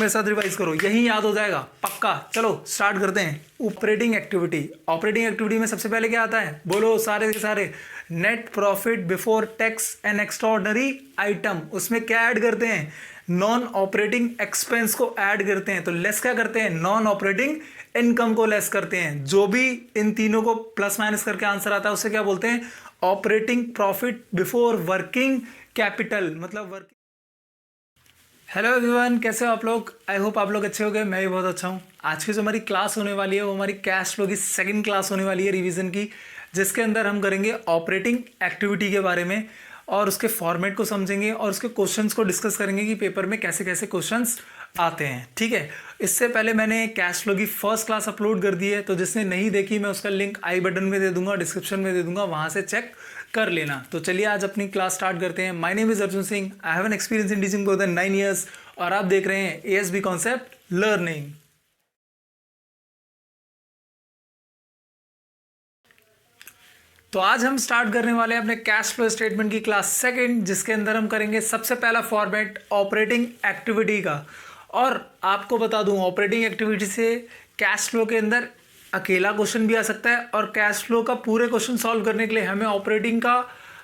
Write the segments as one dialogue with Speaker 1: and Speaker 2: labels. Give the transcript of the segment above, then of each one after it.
Speaker 1: मेरे साथ रिवाइज करो, यही याद हो जाएगा पक्का। चलो स्टार्ट करते हैं। ऑपरेटिंग एक्टिविटी, ऑपरेटिंग एक्टिविटी में सबसे पहले क्या आता है, बोलो सारे के सारे, net profit before tax and extraordinary item. उसमें क्या ऐड करते हैं, नॉन ऑपरेटिंग एक्सपेंस को ऐड करते हैं। तो लेस क्या करते हैं, नॉन ऑपरेटिंग इनकम को लेस करते हैं। जो भी इन तीनों को प्लस माइनस करके आंसर आता है उसे क्या बोलते हैं, operating profit before working capital, मतलब वर्किंग। हेलो एवरीवन, कैसे हो आप लोग। आई होप आप लोग अच्छे हो गए, मैं भी बहुत अच्छा हूँ। आज की जो हमारी क्लास होने वाली है वो हमारी कैश फ्लो की सेकंड क्लास होने वाली है रिवीजन की, जिसके अंदर हम करेंगे ऑपरेटिंग एक्टिविटी के बारे में और उसके फॉर्मेट को समझेंगे और उसके क्वेश्चंस को डिस्कस करेंगे कि पेपर में कैसे कैसे क्वेश्चंस आते हैं। ठीक है, इससे पहले मैंने कैश फ्लो की फर्स्ट क्लास अपलोड कर दी है, तो जिसने नहीं देखी मैं उसका लिंक आई बटन में दे दूंगा, डिस्क्रिप्शन में दे दूंगा, वहाँ से चेक कर लेना। तो चलिए आज अपनी क्लास स्टार्ट करते हैं। My name is Arjun Singh, I have an experience in teaching more than 9 years और आप देख रहे हैं ASB कॉन्सेप्ट लर्निंग। तो आज हम स्टार्ट करने वाले हैं अपने कैश फ्लो स्टेटमेंट की क्लास सेकंड, जिसके अंदर हम करेंगे सबसे पहला फॉर्मेट ऑपरेटिंग एक्टिविटी का। और आपको बता दूं, ऑपरेटिंग एक्टिविटी से कैश फ्लो के अंदर अकेला क्वेश्चन भी आ सकता है और कैश फ्लो का पूरे क्वेश्चन सॉल्व करने के लिए हमें ऑपरेटिंग का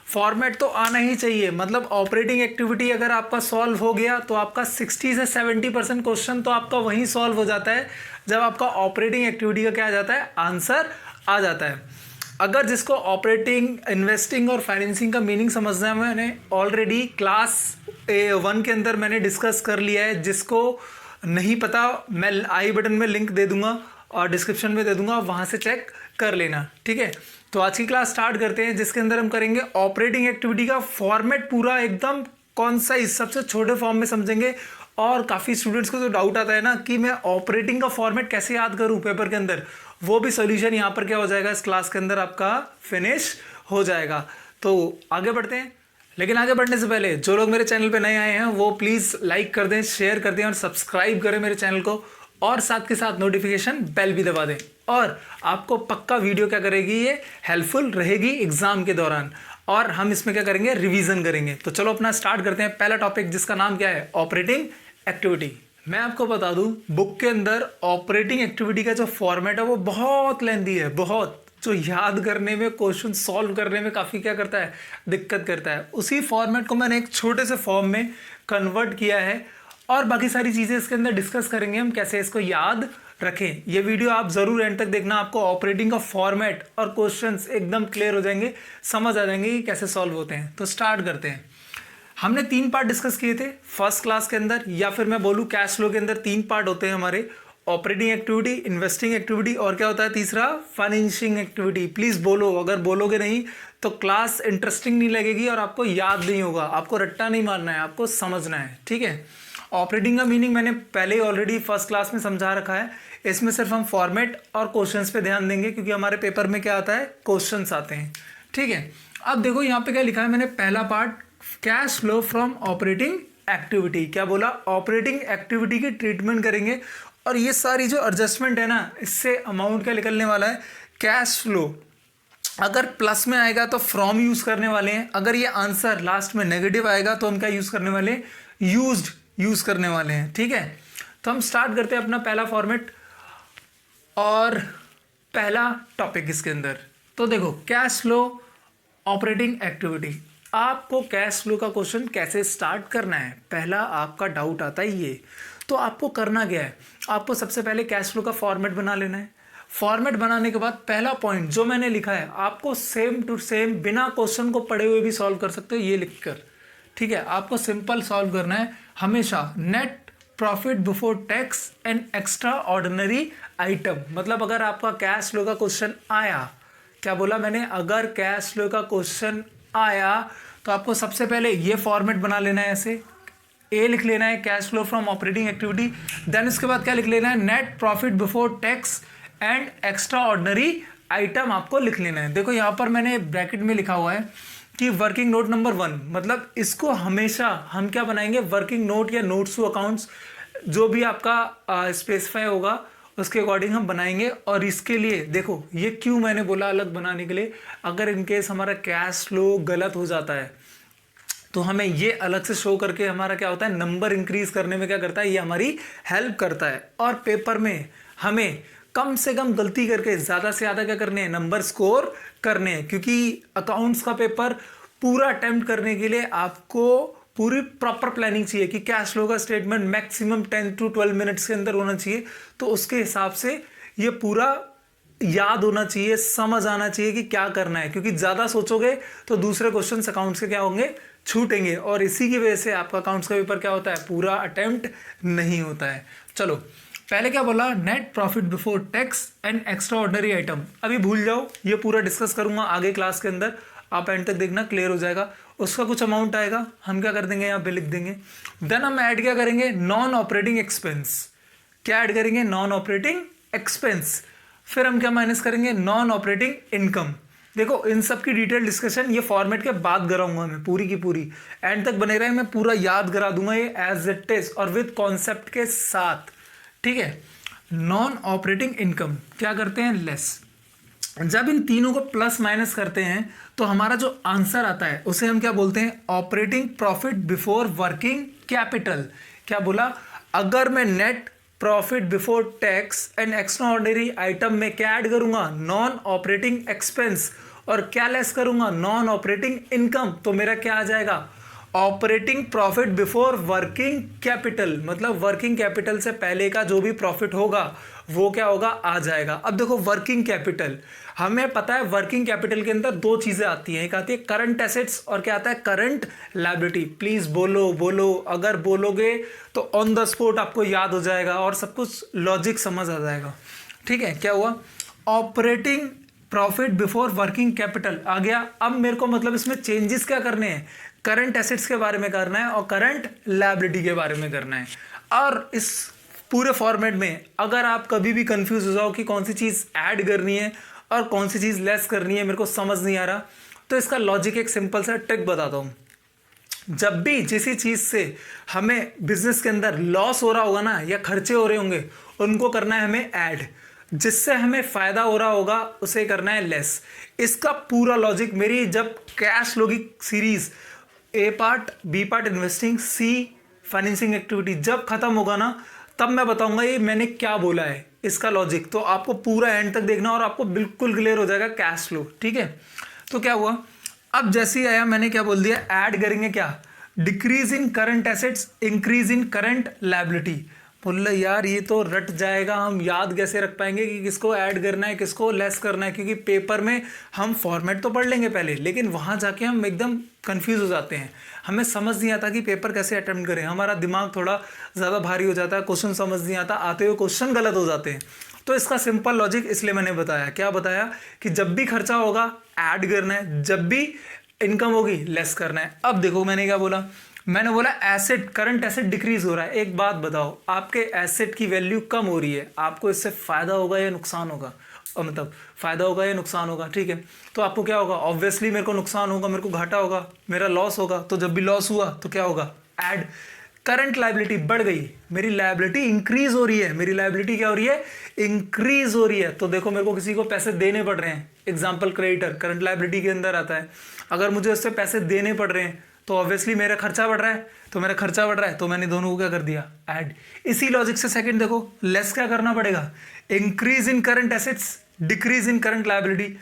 Speaker 1: फॉर्मेट तो आना ही चाहिए। मतलब ऑपरेटिंग एक्टिविटी अगर आपका सॉल्व हो गया तो आपका 60 से 70% क्वेश्चन तो आपका वहीं सॉल्व हो जाता है जब आपका ऑपरेटिंग एक्टिविटी का क्या आ जाता है, आंसर आ जाता है। अगर जिसको ऑपरेटिंग, इन्वेस्टिंग और फाइनेंसिंग का मीनिंग समझना है, मैंने ऑलरेडी क्लास 1 के अंदर मैंने डिस्कस कर लिया है। जिसको नहीं पता मैं आई बटन में लिंक दे दूंगा और डिस्क्रिप्शन में दे दूंगा, वहाँ से चेक कर लेना। ठीक है, तो आज की क्लास स्टार्ट करते हैं, जिसके अंदर हम करेंगे ऑपरेटिंग एक्टिविटी का फॉर्मेट पूरा एकदम कॉन्साइज सबसे छोटे फॉर्म में समझेंगे। और काफ़ी स्टूडेंट्स को तो डाउट आता है ना कि मैं ऑपरेटिंग का फॉर्मेट कैसे याद करूं पेपर के अंदर, वो भी सोल्यूशन यहाँ पर क्या हो जाएगा, इस क्लास के अंदर आपका फिनिश हो जाएगा। तो आगे बढ़ते हैं, लेकिन आगे बढ़ने से पहले जो लोग मेरे चैनल पे नए आए हैं वो प्लीज़ लाइक कर दें, शेयर कर दें और सब्सक्राइब करें मेरे चैनल को, और साथ के साथ नोटिफिकेशन बेल भी दबा दें। और आपको पक्का वीडियो क्या करेगी, ये हेल्पफुल रहेगी एग्जाम के दौरान। और हम इसमें क्या करेंगे, रिवीजन करेंगे। तो चलो अपना स्टार्ट करते हैं। पहला टॉपिक जिसका नाम क्या है, ऑपरेटिंग एक्टिविटी। मैं आपको बता दूं, बुक के अंदर ऑपरेटिंग एक्टिविटी का जो फॉर्मेट है वो बहुत लेंथी है, बहुत, जो याद करने में, क्वेश्चन सॉल्व करने में काफ़ी क्या करता है, दिक्कत करता है। उसी फॉर्मेट को मैंने एक छोटे से फॉर्म में कन्वर्ट किया है और बाकी सारी चीज़ें इसके अंदर डिस्कस करेंगे हम कैसे इसको याद रखें। ये वीडियो आप ज़रूर एंड तक देखना, आपको ऑपरेटिंग का फॉर्मेट और क्वेश्चंस एकदम क्लियर हो जाएंगे, समझ आ जाएंगे कि कैसे सॉल्व होते हैं। तो स्टार्ट करते हैं। हमने 3 पार्ट डिस्कस किए थे फर्स्ट क्लास के अंदर, या फिर मैं बोलूँ कैश फ्लो के अंदर 3 पार्ट होते हैं हमारे, ऑपरेटिंग एक्टिविटी, इन्वेस्टिंग एक्टिविटी और क्या होता है तीसरा, फाइनेंशिंग एक्टिविटी। प्लीज़ बोलो, अगर बोलोगे नहीं तो क्लास इंटरेस्टिंग नहीं लगेगी और आपको याद नहीं होगा, आपको रट्टा नहीं मारना है, आपको समझना है। ठीक है, ऑपरेटिंग का मीनिंग मैंने पहले ही ऑलरेडी फर्स्ट क्लास में समझा रखा है। इसमें सिर्फ हम फॉर्मेट और क्वेश्चंस पे ध्यान देंगे, क्योंकि हमारे पेपर में क्या आता है, क्वेश्चंस आते हैं। ठीक है, अब देखो यहाँ पे क्या लिखा है मैंने, पहला part cash flow from operating activity. क्या बोला, ऑपरेटिंग एक्टिविटी की ट्रीटमेंट करेंगे और ये सारी जो एडजस्टमेंट है ना, इससे अमाउंट क्या निकलने वाला है, कैश फ्लो। अगर प्लस में आएगा तो फ्रॉम यूज करने वाले हैं, अगर ये आंसर लास्ट में नेगेटिव आएगा तो हम क्या यूज करने वाले हैं, यूज्ड यूज करने वाले हैं। ठीक है, तो हम स्टार्ट करते हैं अपना पहला फॉर्मेट और पहला टॉपिक इसके अंदर। तो देखो, कैश फ्लो ऑपरेटिंग एक्टिविटी। आपको कैश फ्लो का क्वेश्चन कैसे स्टार्ट करना है, पहला आपका डाउट आता है ये। तो आपको करना क्या है, आपको सबसे पहले कैश फ्लो का फॉर्मेट बना लेना है। फॉर्मेट बनाने के बाद पहला पॉइंट जो मैंने लिखा है, आपको सेम टू सेम बिना क्वेश्चन को पढ़े हुए भी सॉल्व कर सकते हो ये लिखकर। ठीक है, आपको सिंपल सॉल्व करना है हमेशा, net profit before tax and extraordinary item. मतलब अगर आपका कैश फ्लो का क्वेश्चन आया, क्या बोला मैंने, अगर कैश फ्लो का क्वेश्चन आया तो आपको सबसे पहले ये फॉर्मेट बना लेना है, ऐसे ए लिख लेना है, cash flow from operating activity. Then उसके बाद क्या लिख लेना है, net profit before tax and extraordinary item आपको लिख लेना है। देखो यहाँ पर मैंने ब्रैकेट में लिखा हुआ है कि वर्किंग नोट नंबर 1, मतलब इसको हमेशा हम क्या बनाएंगे, वर्किंग नोट या नोट्स टू अकाउंट्स, जो भी आपका स्पेसिफाई होगा उसके अकॉर्डिंग हम बनाएंगे। और इसके लिए देखो, ये क्यों मैंने बोला अलग बनाने के लिए, अगर इनकेस हमारा कैश फ्लो गलत हो जाता है तो हमें ये अलग से शो करके हमारा क्या होता है, नंबर इंक्रीज करने में क्या करता है, ये हमारी हेल्प करता है। और पेपर में हमें कम से कम गलती करके ज़्यादा से ज़्यादा क्या करने हैं, नंबर स्कोर करने हैं, क्योंकि अकाउंट्स का पेपर पूरा अटेम्प्ट करने के लिए आपको पूरी प्रॉपर प्लानिंग चाहिए कि कैश फ्लो का स्टेटमेंट मैक्सिमम 10 to 12 मिनट्स के अंदर होना चाहिए। तो उसके हिसाब से ये पूरा याद होना चाहिए, समझ आना चाहिए कि क्या करना है, क्योंकि ज़्यादा सोचोगे तो दूसरे क्वेश्चन अकाउंट्स के क्या होंगे, छूटेंगे, और इसी की वजह से आपका अकाउंट्स का पेपर क्या होता है, पूरा अटेम्प्ट नहीं होता है। चलो पहले क्या बोला, net profit before tax and extraordinary item. अभी भूल जाओ, ये पूरा डिस्कस करूंगा आगे क्लास के अंदर, आप एंड तक देखना, क्लियर हो जाएगा। उसका कुछ अमाउंट आएगा, हम क्या कर देंगे, यहाँ पे लिख देंगे। देन हम ऐड क्या करेंगे, नॉन ऑपरेटिंग एक्सपेंस। क्या ऐड करेंगे, नॉन ऑपरेटिंग एक्सपेंस। फिर हम क्या माइनस करेंगे, नॉन ऑपरेटिंग इनकम। देखो इन सब की डिटेल डिस्कशन ये फॉर्मेट के बाद कराऊंगा मैं, पूरी की पूरी एंड तक बने रहे, मैं पूरा याद करा दूंगा ये एज इट इज और विद कॉन्सेप्ट के साथ, ठीक है। नॉन ऑपरेटिंग इनकम क्या करते हैं, लेस। जब इन तीनों को प्लस माइनस करते हैं तो हमारा जो आंसर आता है उसे हम क्या बोलते हैं, operating profit before working capital. क्या बोला, अगर मैं net profit before tax and extraordinary item में क्या ऐड करूंगा, नॉन ऑपरेटिंग एक्सपेंस, और क्या लेस करूंगा, नॉन ऑपरेटिंग इनकम, तो मेरा क्या आ जाएगा, operating profit before working capital. मतलब वर्किंग कैपिटल से पहले का जो भी प्रॉफिट होगा वो क्या होगा, आ जाएगा। अब देखो वर्किंग कैपिटल, हमें पता है वर्किंग कैपिटल के अंदर दो चीजें आती हैं, एक आती है करंट एसेट्स और क्या आता है, करंट लायबिलिटी। प्लीज बोलो बोलो, अगर बोलोगे तो ऑन द स्पॉट आपको याद हो जाएगा और सब कुछ लॉजिक समझ आ जाएगा, ठीक है। क्या हुआ, operating profit before working capital आ गया। अब मेरे को मतलब इसमें चेंजेस क्या करने हैं, करंट एसेट्स के बारे में करना है और करंट लायबिलिटी के बारे में करना है। और इस पूरे फॉर्मेट में अगर आप कभी भी कंफ्यूज हो जाओ कि कौन सी चीज़ ऐड करनी है और कौन सी चीज़ लेस करनी है, मेरे को समझ नहीं आ रहा, तो इसका लॉजिक एक सिंपल सा ट्रिक बताता हूँ। जब भी किसी चीज़ से हमें बिजनेस के अंदर लॉस हो रहा होगा ना, या खर्चे हो रहे होंगे, उनको करना है हमें ऐड। जिससे हमें फ़ायदा हो रहा होगा उसे करना है लेस। इसका पूरा लॉजिक मेरी जब कैश फ्लो की series A part, B part investing, C financing activity जब खत्म होगा ना, तब मैं बताऊंगा ये मैंने क्या बोला है, इसका लॉजिक। तो आपको पूरा एंड तक देखना और आपको बिल्कुल क्लियर हो जाएगा कैश फ्लो, ठीक है। तो क्या हुआ, अब जैसे ही आया मैंने क्या बोल दिया, ऐड करेंगे क्या, decrease in current assets, increase in current liability. बोल यार ये तो रट जाएगा, हम याद कैसे रख पाएंगे कि किसको ऐड करना है किसको लेस करना है, क्योंकि पेपर में हम फॉर्मेट तो पढ़ लेंगे पहले, लेकिन वहाँ जाके हम एकदम कंफ्यूज हो जाते हैं, हमें समझ नहीं आता कि पेपर कैसे अटेम्प्ट करें, हमारा दिमाग थोड़ा ज़्यादा भारी हो जाता है, क्वेश्चन समझ नहीं आता, आते हुए क्वेश्चन गलत हो जाते हैं। तो इसका सिंपल लॉजिक इसलिए मैंने बताया, क्या बताया कि जब भी खर्चा होगा ऐड करना है, जब भी इनकम होगी लेस करना है। अब देखो मैंने क्या बोला, मैंने बोला एसेट, करंट एसेट डिक्रीज हो रहा है। एक बात बताओ, आपके एसेट की वैल्यू कम हो रही है, आपको इससे फायदा होगा या नुकसान होगा, मतलब फायदा होगा या नुकसान होगा, ठीक है। तो आपको क्या होगा, ऑब्वियसली मेरे को नुकसान होगा, मेरे को घाटा होगा, मेरा लॉस होगा। तो जब भी लॉस हुआ तो क्या होगा, ऐड। करंट लायबिलिटी बढ़ गई, मेरी लायबिलिटी इंक्रीज हो रही है, मेरी लायबिलिटी क्या हो रही है, इंक्रीज हो रही है। तो देखो मेरे को किसी को पैसे देने पड़ रहे हैं, एग्जाम्पल क्रेडिटर करंट लायबिलिटी के अंदर आता है। अगर मुझे उससे पैसे देने पड़ रहे हैं तो ऑब्वियसली मेरा खर्चा बढ़ रहा है, तो मेरा खर्चा बढ़ रहा है, तो मैंने दोनों को क्या कर दिया, ऐड। इसी लॉजिक से सेकंड देखो, लेस क्या करना पड़ेगा, increase in current assets, decrease in current liability.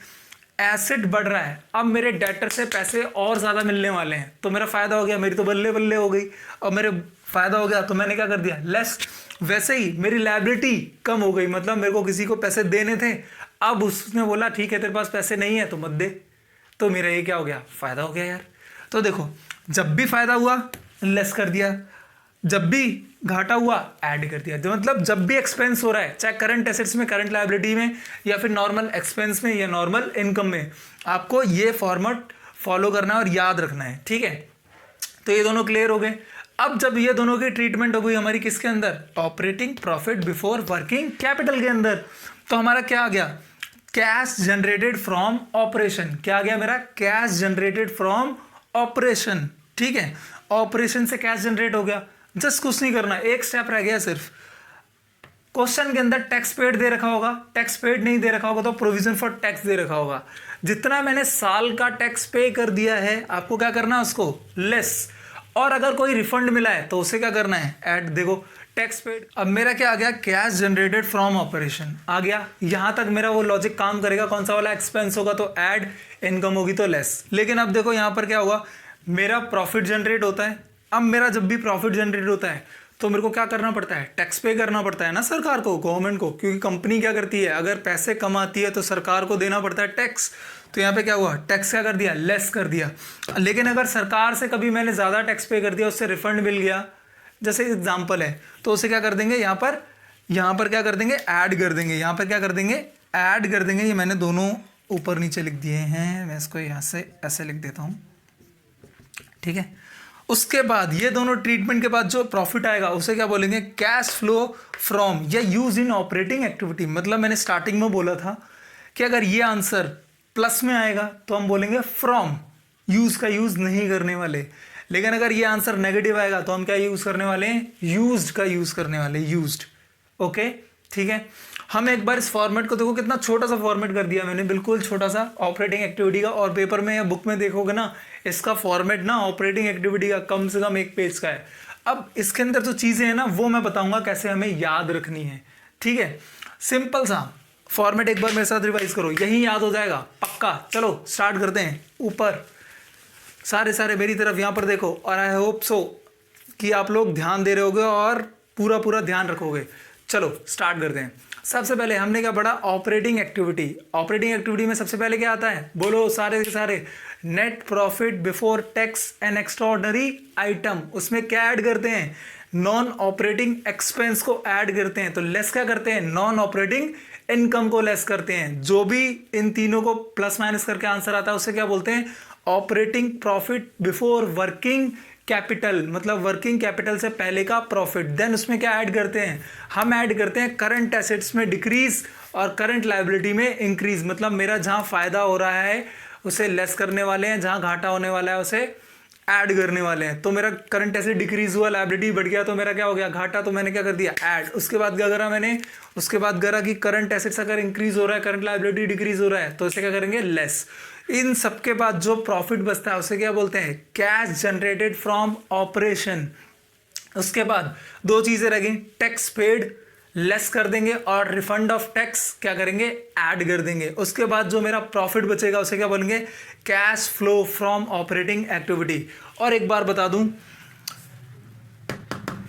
Speaker 1: Asset बढ़ रहा है, अब मेरे डेटर से पैसे और ज़्यादा मिलने वाले हैं, तो मेरा फ़ायदा हो गया, मेरी तो बल्ले बल्ले हो गई, और मेरे फ़ायदा हो गया तो मैंने क्या कर दिया, लेस। वैसे ही मेरी लायबिलिटी कम हो गई, मतलब मेरे को किसी को पैसे देने थे, अब उसने बोला ठीक है तेरे पास पैसे नहीं है तो मत दे, तो मेरा ये क्या हो गया, फ़ायदा हो गया यार। तो देखो जब भी फायदा हुआ लेस कर दिया, जब भी घाटा हुआ ऐड कर दिया। मतलब जब भी एक्सपेंस हो रहा है, चाहे करंट एसेट्स में, करंट लायबिलिटी में, या फिर नॉर्मल एक्सपेंस में या नॉर्मल इनकम में, आपको ये फॉर्मेट फॉलो करना है और याद रखना है, ठीक है। तो ये दोनों क्लियर हो गए। अब जब ये दोनों की ट्रीटमेंट हो गई हमारी किसके अंदर, operating profit before working capital के अंदर, तो हमारा क्या आ गया, कैश जनरेटेड फ्रॉम ऑपरेशन। क्या आ गया मेरा, कैश जनरेटेड फ्रॉम ऑपरेशन, ठीक है। ऑपरेशन से कैश जनरेट हो गया, जस्ट कुछ नहीं करना, एक स्टेप रह गया सिर्फ, क्वेश्चन के अंदर टैक्स पेड दे रखा होगा, टैक्स पेड नहीं दे रखा होगा तो प्रोविजन फॉर टैक्स दे रखा होगा। जितना मैंने साल का टैक्स पे कर दिया है आपको क्या करना है उसको लेस, और अगर कोई रिफंड मिला है तो उसे क्या करना है ऐड। देखो टैक्स पेड, अब मेरा क्या आ गया कैश जनरेटेड फ्रॉम ऑपरेशन आ गया। यहां तक मेरा वो लॉजिक काम करेगा, कौन सा वाला एक्सपेंस होगा तो ऐड, इनकम होगी तो लेस। लेकिन अब देखो यहां पर क्या होगा, मेरा प्रॉफिट जनरेट होता है। अब मेरा जब भी प्रॉफिट जनरेट होता है तो मेरे को क्या करना पड़ता है, टैक्स पे करना पड़ता है ना सरकार को, गवर्नमेंट को, क्योंकि कंपनी क्या करती है अगर पैसे कमाती है तो सरकार को देना पड़ता है टैक्स। तो यहाँ पे क्या हुआ, टैक्स क्या कर दिया, लेस कर दिया। लेकिन अगर सरकार से कभी मैंने ज़्यादा टैक्स पे कर दिया, उससे रिफंड मिल गया, जैसे एग्जाम्पल है, तो उसे क्या कर देंगे यहाँ पर क्या कर देंगे, ऐड कर देंगे। यहाँ पर क्या कर देंगे, ऐड कर देंगे। ये मैंने दोनों ऊपर नीचे लिख दिए हैं, मैं इसको यहाँ से ऐसे लिख देता हूँ, ठीक है। उसके बाद ये दोनों ट्रीटमेंट के बाद जो प्रॉफिट आएगा उसे क्या बोलेंगे, कैश फ्लो फ्रॉम या यूज इन ऑपरेटिंग एक्टिविटी। मतलब मैंने स्टार्टिंग में बोला था कि अगर ये आंसर प्लस में आएगा तो हम बोलेंगे फ्रॉम, यूज का यूज नहीं करने वाले। लेकिन अगर ये आंसर नेगेटिव आएगा तो हम क्या यूज करने वाले हैं, यूज्ड का यूज करने वाले, यूज्ड। ओके ठीक है। हम एक बार इस फॉर्मेट को देखो, कितना छोटा सा फॉर्मेट कर दिया मैंने, बिल्कुल छोटा सा ऑपरेटिंग एक्टिविटी का। और पेपर में या बुक में देखोगे ना, इसका फॉर्मेट ना ऑपरेटिंग एक्टिविटी का कम से कम 1 पेज का है। अब इसके अंदर जो चीजें हैं ना वो मैं बताऊंगा कैसे हमें याद रखनी है, ठीक है। सिंपल सा फॉर्मेट एक बार मेरे साथ रिवाइज करो, यही याद हो जाएगा पक्का। चलो स्टार्ट करते हैं। ऊपर सारे मेरी तरफ यहाँ पर देखो, और आई होप सो कि आप लोग ध्यान दे रहे होगे और पूरा ध्यान रखोगे। चलो स्टार्ट करते हैं। सबसे पहले हमने क्या पढ़ा, ऑपरेटिंग एक्टिविटी। ऑपरेटिंग एक्टिविटी में सबसे पहले क्या आता है, बोलो सारे के सारे, net profit before tax and extraordinary item. उसमें क्या ऐड करते हैं, नॉन ऑपरेटिंग एक्सपेंस को ऐड करते हैं। तो लेस क्या करते हैं, नॉन ऑपरेटिंग इनकम को लेस करते हैं। जो भी इन तीनों को प्लस माइनस करके आंसर आता है उसे क्या बोलते हैं, operating profit before working capital, मतलब वर्किंग कैपिटल से पहले का प्रॉफिट। देन उसमें क्या ऐड करते हैं, हम ऐड करते हैं करंट एसेट्स में डिक्रीज और करंट लायबिलिटी में इंक्रीज। मतलब मेरा जहां फायदा हो रहा है उसे लेस करने वाले हैं, जहां घाटा होने वाला है उसे ऐड करने वाले हैं। तो मेरा करंट एसेट डिक्रीज हुआ, लायबिलिटी बढ़ गया, तो मेरा क्या हो गया, घाटा। तो मैंने क्या कर दिया, ऐड। उसके बाद क्या करा मैंने, उसके बाद करा कि करंट एसेट्स अगर इंक्रीज हो रहा है, करंट लायबिलिटी डिक्रीज हो रहा है, तो इसे क्या करेंगे, लेस। इन सबके बाद जो प्रॉफिट बचता है उसे क्या बोलते हैं, कैश जनरेटेड फ्रॉम ऑपरेशन। उसके बाद दो चीजें रह गई, टैक्स पेड लेस कर देंगे और रिफंड ऑफ टैक्स क्या करेंगे, ऐड कर देंगे। उसके बाद जो मेरा प्रॉफिट बचेगा उसे क्या बोलेंगे, cash flow from operating activity. और एक बार बता दूं,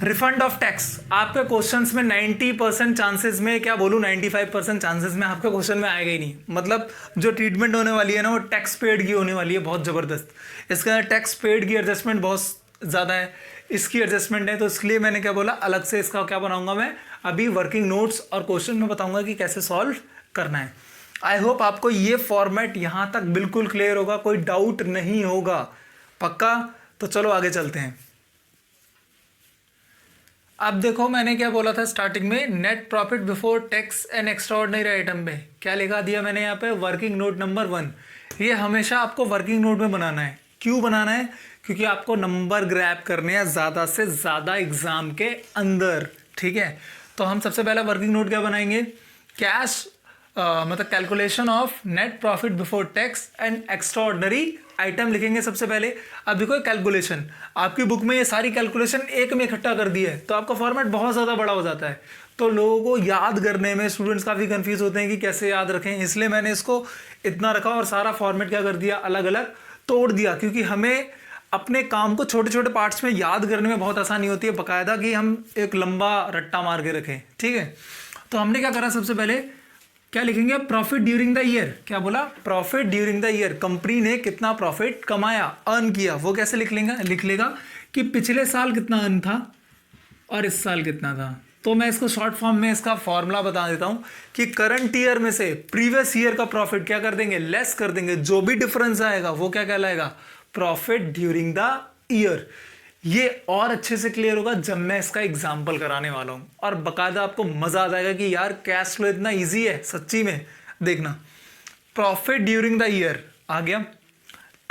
Speaker 1: रिफंड ऑफ टैक्स आपके क्वेश्चंस में 90% चांसेस में, क्या बोलूं 95% चांसेस में आपके क्वेश्चन में आएगा ही नहीं। मतलब जो ट्रीटमेंट होने वाली है ना वो टैक्स पेड की होने वाली है, बहुत ज़बरदस्त। इसके अंदर टैक्स पेड की एडजस्टमेंट बहुत ज़्यादा है, इसकी एडजस्टमेंट है। तो इसलिए मैंने क्या बोला, अलग से इसका क्या बनाऊंगा मैं, अभी वर्किंग नोट्स और क्वेश्चन में बताऊंगा कि कैसे सॉल्व करना है। आई होप आपको ये फॉर्मेट यहाँ तक बिल्कुल क्लियर होगा, कोई डाउट नहीं होगा, पक्का। तो चलो आगे चलते हैं। अब देखो मैंने क्या बोला था स्टार्टिंग में, net profit before tax and extraordinary item में क्या लिखा दिया मैंने यहाँ पे, वर्किंग नोट नंबर 1। ये हमेशा आपको वर्किंग नोट में बनाना है। क्यों बनाना है, क्योंकि आपको नंबर ग्रैब करने हैं ज़्यादा से ज़्यादा एग्जाम के अंदर, ठीक है। तो हम सबसे पहला वर्किंग नोट क्या बनाएंगे, कैश मतलब calculation of net profit before tax and extraordinary item लिखेंगे सबसे पहले। अब देखो कैलकुलेशन, आपकी बुक में ये सारी कैलकुलेशन एक में इकट्ठा कर दी है, तो आपका फॉर्मेट बहुत ज़्यादा बड़ा हो जाता है। तो लोगों को याद करने में स्टूडेंट्स काफ़ी कंफ्यूज होते हैं कि कैसे याद रखें, इसलिए मैंने इसको इतना रखा और सारा फॉर्मेट क्या कर दिया, अलग अलग तोड़ दिया। क्योंकि हमें अपने काम को छोटे छोटे पार्ट्स में याद करने में बहुत आसानी होती है, बाकायदा कि हम एक लंबा रट्टा मार के रखें, ठीक है। तो हमने क्या करा, सबसे पहले क्या लिखेंगे, प्रॉफिट ड्यूरिंग द ईयर। क्या बोला, profit during the year, company ने कितना प्रॉफिट कमाया, अर्न किया। वो कैसे लिख लेगा कि पिछले साल कितना अर्न था और इस साल कितना था। तो मैं इसको शॉर्ट फॉर्म में इसका फॉर्मूला बता देता हूं कि करंट ईयर में से प्रीवियस ईयर का प्रॉफिट क्या कर देंगे, लेस कर देंगे। जो भी डिफरेंस आएगा वो क्या कहलाएगा, प्रॉफिट ड्यूरिंग द ईयर। ये और अच्छे से क्लियर होगा जब मैं इसका एग्जाम्पल कराने वाला हूं, और बकायदा आपको मजा आ जाएगा कि यार कैश फ्लो इतना इजी है सच्ची में। देखना, प्रॉफिट ड्यूरिंग द ईयर आ गया,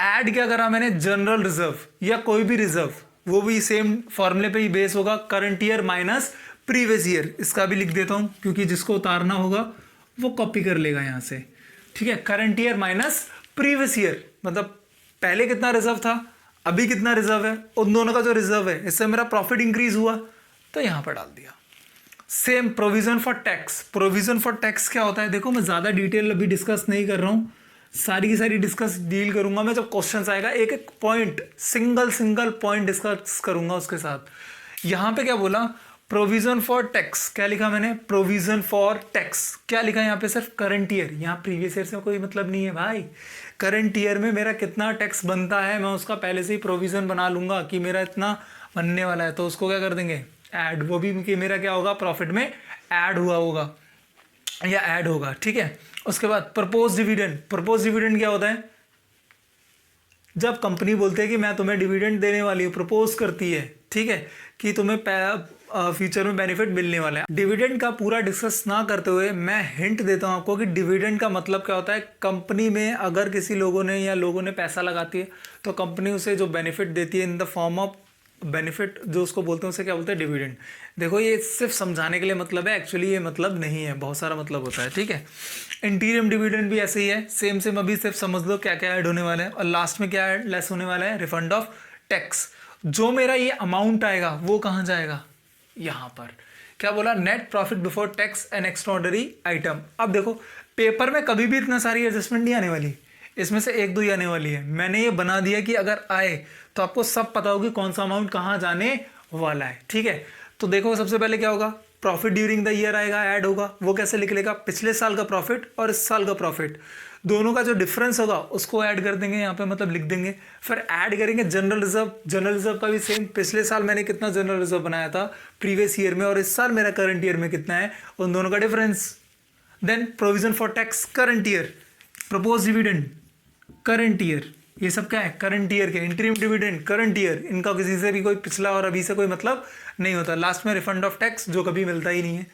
Speaker 1: ऐड क्या करा मैंने, जनरल रिजर्व या कोई भी रिजर्व, वो भी सेम फॉर्मूले पे ही बेस होगा, current year minus previous year, इसका भी लिख देता हूँ क्योंकि जिसको उतारना होगा वो कॉपी कर लेगा यहाँ से, ठीक है। Current year minus previous year, मतलब पहले कितना रिजर्व था, अभी कितना रिजर्व है, उन दोनों का जो रिजर्व है, इससे मेरा प्रॉफिट इंक्रीज हुआ तो यहाँ पर डाल दिया। Same provision for tax. Provision for tax क्या होता है, देखो मैं ज़्यादा डिटेल अभी डिस्कस नहीं कर रहा हूँ, सारी की सारी डिस्कस डील करूंगा मैं जब क्वेश्चन आएगा, एक एक पॉइंट सिंगल पॉइंट डिस्कस करूंगा उसके साथ। यहाँ पे क्या बोला, प्रोविजन फॉर टैक्स, क्या लिखा मैंने, प्रोविजन फॉर टैक्स, क्या लिखा यहाँ पे, सिर्फ करंट ईयर, यहाँ प्रीवियस ईयर से कोई मतलब नहीं है भाई। करंट ईयर में मेरा कितना टैक्स बनता है मैं उसका पहले से ही प्रोविजन बना लूंगा कि मेरा इतना बनने वाला है, तो उसको क्या कर देंगे, ऐड, वो भी कि मेरा क्या होगा, प्रॉफिट में ऐड हुआ होगा या ऐड होगा, ठीक है। उसके बाद प्रपोज डिविडेंड। प्रपोज डिविडेंड क्या होता है, जब कंपनी बोलते हैं कि मैं तुम्हें डिविडेंड देने वाली हूँ, प्रपोज करती है, ठीक है, कि तुम्हें फ्यूचर में बेनिफिट मिलने वाला है। डिविडेंड का पूरा डिस्कस ना करते हुए मैं हिंट देता हूँ आपको कि डिविडेंड का मतलब क्या होता है। कंपनी में अगर किसी लोगों ने पैसा लगाती है तो कंपनी उसे जो बेनिफिट देती है in the form of benefit, जो उसको बोलते हैं उसे क्या बोलते हैं, डिविडेंड। देखो ये सिर्फ समझाने के लिए मतलब है, एक्चुअली ये मतलब नहीं है, बहुत सारा मतलब होता है, ठीक है। इंटीरियम डिविडेंड भी ऐसे ही है, सेम अभी सिर्फ समझ लो क्या क्या ऐड होने वाला है, और लास्ट में क्या लेस होने वाला है, रिफंड ऑफ टैक्स। जो मेरा ये अमाउंट आएगा वो कहाँ जाएगा, यहाँ पर। क्या बोला, net profit before tax and extraordinary item. अब देखो पेपर में कभी भी इतना सारी एडजस्टमेंट नहीं आने वाली, इसमें से एक दो ही आने वाली है। मैंने ये बना दिया कि अगर आए तो आपको सब पता होगी कौन सा अमाउंट कहाँ जाने वाला है, ठीक है। तो देखो सबसे पहले क्या होगा, प्रॉफिट ड्यूरिंग द ईयर आएगा, ऐड होगा, वो कैसे लिख लेगा, पिछले साल का प्रॉफिट और इस साल का प्रॉफिट दोनों का जो डिफरेंस होगा उसको ऐड कर देंगे यहाँ पे, मतलब लिख देंगे। फिर ऐड करेंगे जनरल रिजर्व। जनरल रिजर्व का भी सेम, पिछले साल मैंने कितना जनरल रिजर्व बनाया था प्रीवियस ईयर में, और इस साल मेरा करंट ईयर में कितना है, उन दोनों का difference. Then provision for tax current year, proposed dividend current year, ये सब क्या है, करंट ईयर के। इंटरिम डिविडेंड करंट ईयर, इनका किसी से भी कोई पिछला और अभी से कोई मतलब नहीं होता। लास्ट में रिफंड ऑफ टैक्स जो कभी मिलता ही नहीं है,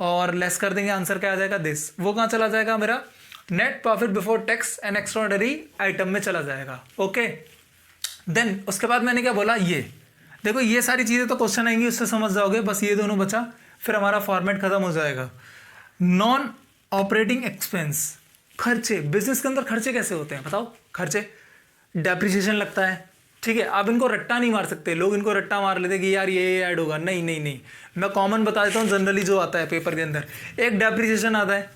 Speaker 1: और लेस कर देंगे, आंसर क्या आ जाएगा, दिस। वो कहाँ चला जाएगा, मेरा net profit before tax and extraordinary item में चला जाएगा, ओके। देन उसके बाद मैंने क्या बोला, ये देखो ये सारी चीज़ें तो क्वेश्चन आएंगी उससे समझ जाओगे, बस ये दोनों बचा, फिर हमारा फॉर्मेट खत्म हो जाएगा। नॉन ऑपरेटिंग एक्सपेंस, खर्चे। बिजनेस के अंदर खर्चे कैसे होते हैं बताओ, खर्चे डेप्रिसिएशन लगता है, ठीक है। आप इनको रट्टा नहीं मार सकते, लोग इनको रट्टा मार लेते कि यार ये ऐड होगा, नहीं नहीं नहीं, मैं कॉमन बता देता हूँ जनरली जो आता है पेपर के अंदर। एक डेप्रिसिएशन आता है,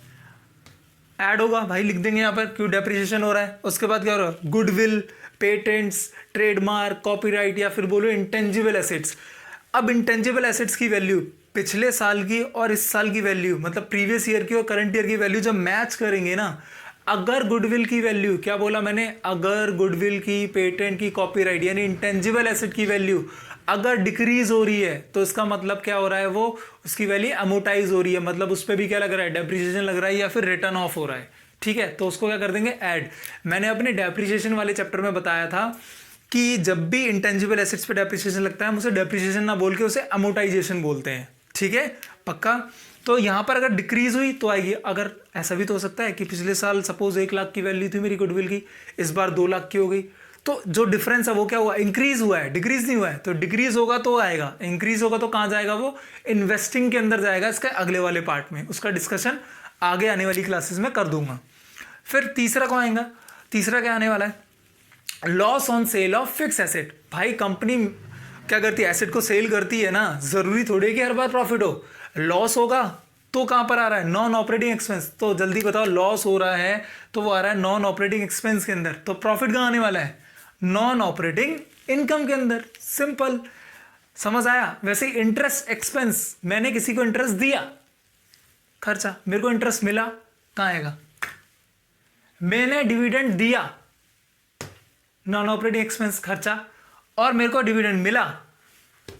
Speaker 1: ऐड होगा भाई, लिख देंगे यहाँ पर क्यों डेप्रिसिएशन हो रहा है। उसके बाद क्या हो रहा है, गुडविल, पेटेंट्स, ट्रेडमार्क, कॉपीराइट, या फिर बोलो इंटेंजिबल एसेट्स। अब इंटेंजिबल एसेट्स की वैल्यू पिछले साल की और इस साल की वैल्यू, मतलब प्रीवियस ईयर की और करंट ईयर की वैल्यू जब मैच करेंगे ना, अगर गुडविल की वैल्यू, क्या बोला मैंने, अगर गुडविल की, पेटेंट की, कॉपीराइट यानी इंटेंजिबल एसेट की वैल्यू अगर डिक्रीज हो रही है तो इसका मतलब क्या हो रहा है, वो उसकी वैल्यू अमोटाइज हो रही है, मतलब उस पर भी क्या लग रहा है, डेप्रिसिएशन लग रहा है या फिर रिटर्न ऑफ हो रहा है, ठीक है। तो उसको क्या कर देंगे, ऐड। मैंने अपने डेप्रिसिएशन वाले चैप्टर में बताया था कि जब भी इंटेंजिबल एसेट्स पे डेप्रिसिएशन लगता है हम उसे डेप्रिसिएशन ना बोल के उसे अमोटाइजेशन बोलते हैं, ठीक है, पक्का। तो यहाँ पर अगर डिक्रीज हुई तो आएगी। अगर ऐसा भी तो हो सकता है कि पिछले साल सपोज 1 लाख की वैल्यू थी मेरी गुडविल की, इस बार 2 लाख की हो गई, तो जो डिफरेंस है वो क्या हुआ, इंक्रीज हुआ है, डिक्रीज नहीं हुआ है। तो डिक्रीज होगा तो आएगा, इंक्रीज होगा तो कहाँ जाएगा, वो इन्वेस्टिंग के अंदर जाएगा, इसका अगले वाले पार्ट में। उसका डिस्कशन आगे आने वाली क्लासेस में कर दूंगा। फिर तीसरा कौन आएगा, तीसरा क्या आने वाला है, loss on sale of fix asset. भाई कंपनी क्या करती है, एसेट को सेल करती है ना, जरूरी थोड़ी है कि हर बार प्रॉफिट हो। लॉस होगा तो कहाँ पर आ रहा है, नॉन ऑपरेटिंग एक्सपेंस। तो जल्दी बताओ, लॉस हो रहा है तो वो आ रहा है नॉन ऑपरेटिंग एक्सपेंस के अंदर, तो प्रॉफिट कहाँ आने वाला है, नॉन ऑपरेटिंग इनकम के अंदर। सिंपल, समझ आया। वैसे इंटरेस्ट एक्सपेंस, मैंने किसी को इंटरेस्ट दिया, खर्चा, मेरे को इंटरेस्ट मिला, कहाँ आएगा, मैंने डिविडेंड दिया, नॉन ऑपरेटिंग एक्सपेंस खर्चा, और मेरे को डिविडेंड मिला,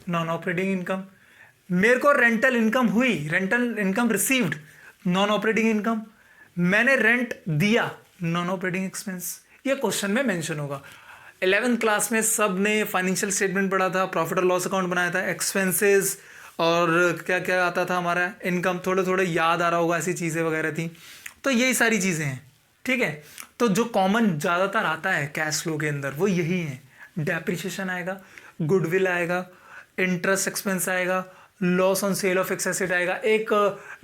Speaker 1: नॉन ऑपरेटिंग इनकम। मेरे को रेंटल इनकम हुई, rental income received, non operating income. मैंने रेंट दिया, नॉन ऑपरेटिंग एक्सपेंस। ये क्वेश्चन में मेंशन होगा। 11th क्लास में सब ने फाइनेंशियल स्टेटमेंट पढ़ा था, प्रॉफिट और लॉस अकाउंट बनाया था, एक्सपेंसेस और क्या क्या आता था हमारा, इनकम थोड़े थोड़े याद आ रहा होगा, ऐसी चीज़ें वगैरह थी। तो यही सारी चीज़ें हैं, ठीक है। तो जो कॉमन ज़्यादातर आता है कैश फ्लो के अंदर वो यही है, डेप्रिसिएशन आएगा, गुडविल आएगा, इंटरेस्ट एक्सपेंस आएगा, loss on sale of fix asset आएगा, एक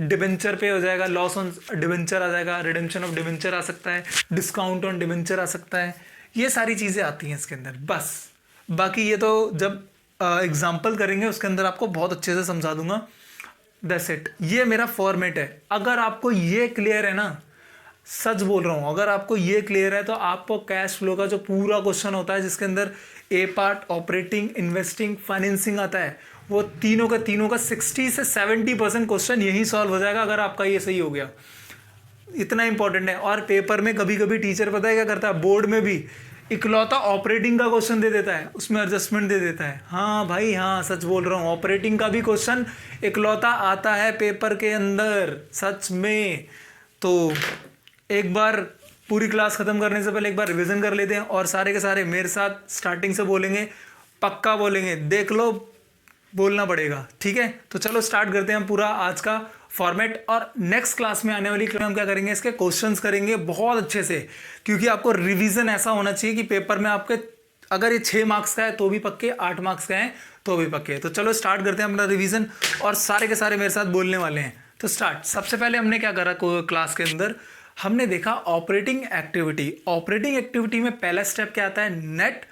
Speaker 1: डिबेंचर पे हो जाएगा, लॉस ऑन डिबेंचर आ जाएगा, रिडेम्पशन ऑफ डिबेंचर आ सकता है, डिस्काउंट ऑन डिबेंचर आ सकता है, ये सारी चीज़ें आती हैं इसके अंदर बस। बाकी ये तो जब एग्जाम्पल करेंगे उसके अंदर आपको बहुत अच्छे से समझा दूंगा। दैट्स इट, ये मेरा फॉर्मेट है। अगर आपको ये क्लियर है ना, सच बोल रहा हूँ, अगर आपको ये क्लियर है तो आपको कैश फ्लो का जो पूरा क्वेश्चन होता है जिसके अंदर ए पार्ट ऑपरेटिंग, इन्वेस्टिंग, फाइनेंसिंग आता है, वो तीनों का 60 से 70% क्वेश्चन यही सॉल्व हो जाएगा अगर आपका ये सही हो गया। इतना इंपॉर्टेंट है। और पेपर में कभी कभी टीचर पता है क्या करता है, बोर्ड में भी इकलौता ऑपरेटिंग का क्वेश्चन दे देता है, उसमें एडजस्टमेंट दे देता है। हाँ भाई हाँ, सच बोल रहा हूँ, ऑपरेटिंग का भी क्वेश्चन इकलौता आता है पेपर के अंदर, सच में। तो एक बार पूरी क्लास खत्म करने से पहले एक बार रिवीजन कर लेते हैं और सारे के सारे मेरे साथ स्टार्टिंग से बोलेंगे, पक्का बोलेंगे, देख लो, बोलना पड़ेगा, ठीक है। तो चलो स्टार्ट करते हैं हम पूरा आज का फॉर्मेट। और नेक्स्ट क्लास में आने वाली क्लास में हम क्या करेंगे, इसके क्वेश्चंस करेंगे बहुत अच्छे से, क्योंकि आपको रिवीजन ऐसा होना चाहिए कि पेपर में आपके अगर ये 6 मार्क्स का है तो भी पक्के, 8 मार्क्स का है तो भी पक्के। तो चलो स्टार्ट करते हैं अपना रिवीजन और सारे के सारे मेरे साथ बोलने वाले हैं। तो स्टार्ट। सबसे पहले हमने क्या करा क्लास के अंदर, हमने देखा ऑपरेटिंग एक्टिविटी। ऑपरेटिंग एक्टिविटी में पहला स्टेप क्या आता है, net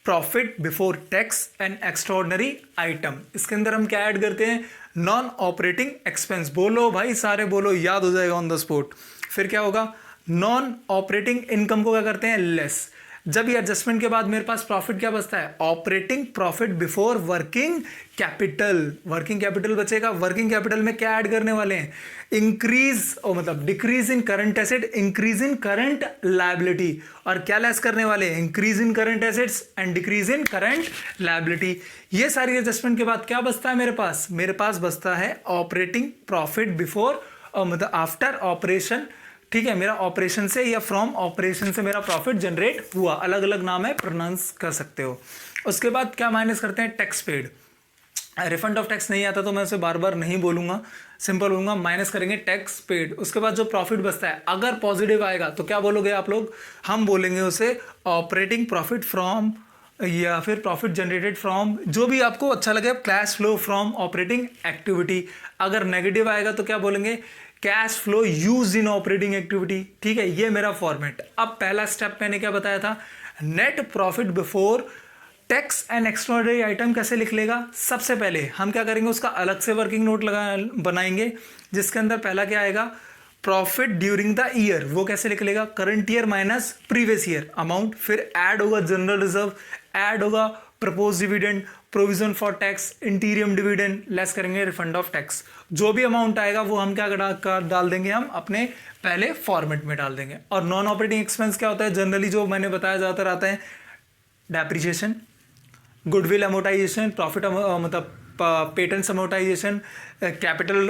Speaker 1: profit before tax and extraordinary item. इसके अंदर हम क्या ऐड करते हैं, नॉन ऑपरेटिंग एक्सपेंस। बोलो भाई सारे बोलो, याद हो जाएगा ऑन द स्पॉट। फिर क्या होगा, नॉन ऑपरेटिंग इनकम को क्या करते हैं, लेस। जब ये एडजस्टमेंट के बाद मेरे पास प्रॉफिट क्या बचता है, operating profit before working capital. Working capital बचेगा। वर्किंग कैपिटल में क्या ऐड करने वाले हैं, इंक्रीज मतलब decrease in current asset, increase in current liability. और क्या लेस करने वाले हैं, increase in current assets and decrease in current liability. ये सारी एडजस्टमेंट के बाद क्या बचता है मेरे पास, मेरे पास बचता है ऑपरेटिंग प्रॉफिट बिफोर मतलब आफ्टर ऑपरेशन, ठीक है। मेरा ऑपरेशन से या फ्रॉम ऑपरेशन से मेरा प्रॉफिट जनरेट हुआ, अलग अलग नाम है, प्रोनाउंस कर सकते हो। उसके बाद क्या माइनस करते हैं, tax paid. Refund of tax नहीं आता तो मैं उसे बार बार नहीं बोलूंगा, सिंपल बोलूंगा, माइनस करेंगे टैक्स पेड। उसके बाद जो प्रॉफिट बचता है, अगर पॉजिटिव आएगा तो क्या बोलोगे आप लोग, हम बोलेंगे उसे ऑपरेटिंग प्रॉफिट फ्रॉम या फिर प्रॉफिट जनरेटेड फ्रॉम, जो भी आपको अच्छा लगे, cash flow from operating activity. अगर नेगेटिव आएगा तो क्या बोलेंगे, cash flow use in operating activity, ठीक है। ये मेरा फॉर्मेट। अब पहला स्टेप मैंने क्या बताया था, net profit before tax and extraordinary item कैसे लिख लेगा। सबसे पहले हम क्या करेंगे, उसका अलग से वर्किंग नोट बनाएंगे, जिसके अंदर पहला क्या आएगा, प्रॉफिट ड्यूरिंग द ईयर। वो कैसे लिख लेगा, current year minus previous year amount. फिर ऐड होगा जनरल रिजर्व, ऐड होगा propose dividend, provision for tax, इंटीरियम dividend, less करेंगे रिफंड ऑफ टैक्स। जो भी अमाउंट आएगा वो हम क्या डाल देंगे, हम अपने पहले फॉर्मेट में डाल देंगे। और नॉन ऑपरेटिंग एक्सपेंस क्या होता है, जनरली जो मैंने बताया ज़्यादातर आता है, डेप्रिसिएशन, गुडविल अमोटाइजेशन, प्रॉफिट मतलब patents amortisation, capital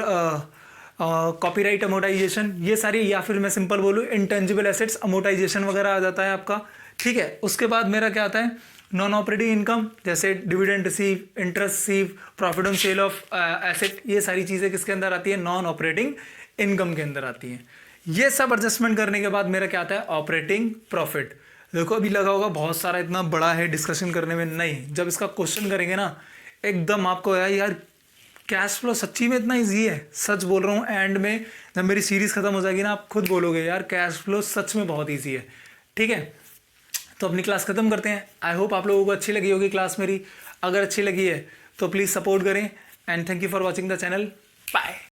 Speaker 1: copyright amortisation, ये सारी, या फिर मैं सिंपल बोलूँ इंटेंजिबल एसेट्स अमोटाइजेशन वगैरह आ जाता है आपका, ठीक है। उसके बाद मेरा क्या आता है, नॉन ऑपरेटिंग इनकम, जैसे dividend receive, interest receive, profit on sale of asset, ये सारी चीज़ें किसके अंदर आती है, नॉन ऑपरेटिंग इनकम के अंदर आती हैं। ये सब एडजस्टमेंट करने के बाद मेरा क्या आता है, ऑपरेटिंग प्रॉफिट। देखो अभी लगा होगा बहुत सारा, इतना बड़ा है डिस्कशन करने में, नहीं, जब इसका क्वेश्चन करेंगे ना एकदम आपको यार कैश फ्लो सच्ची में इतना ईजी है, सच बोल रहा हूँ। एंड में जब मेरी सीरीज़ खत्म हो जाएगी ना, आप खुद बोलोगे यार कैश फ्लो सच में बहुत ईजी है, ठीक है। तो अपनी क्लास खत्म करते हैं। आई होप आप लोगों को अच्छी लगी होगी क्लास मेरी। अगर अच्छी लगी है तो प्लीज़ सपोर्ट करें and thank you for watching the channel. Bye.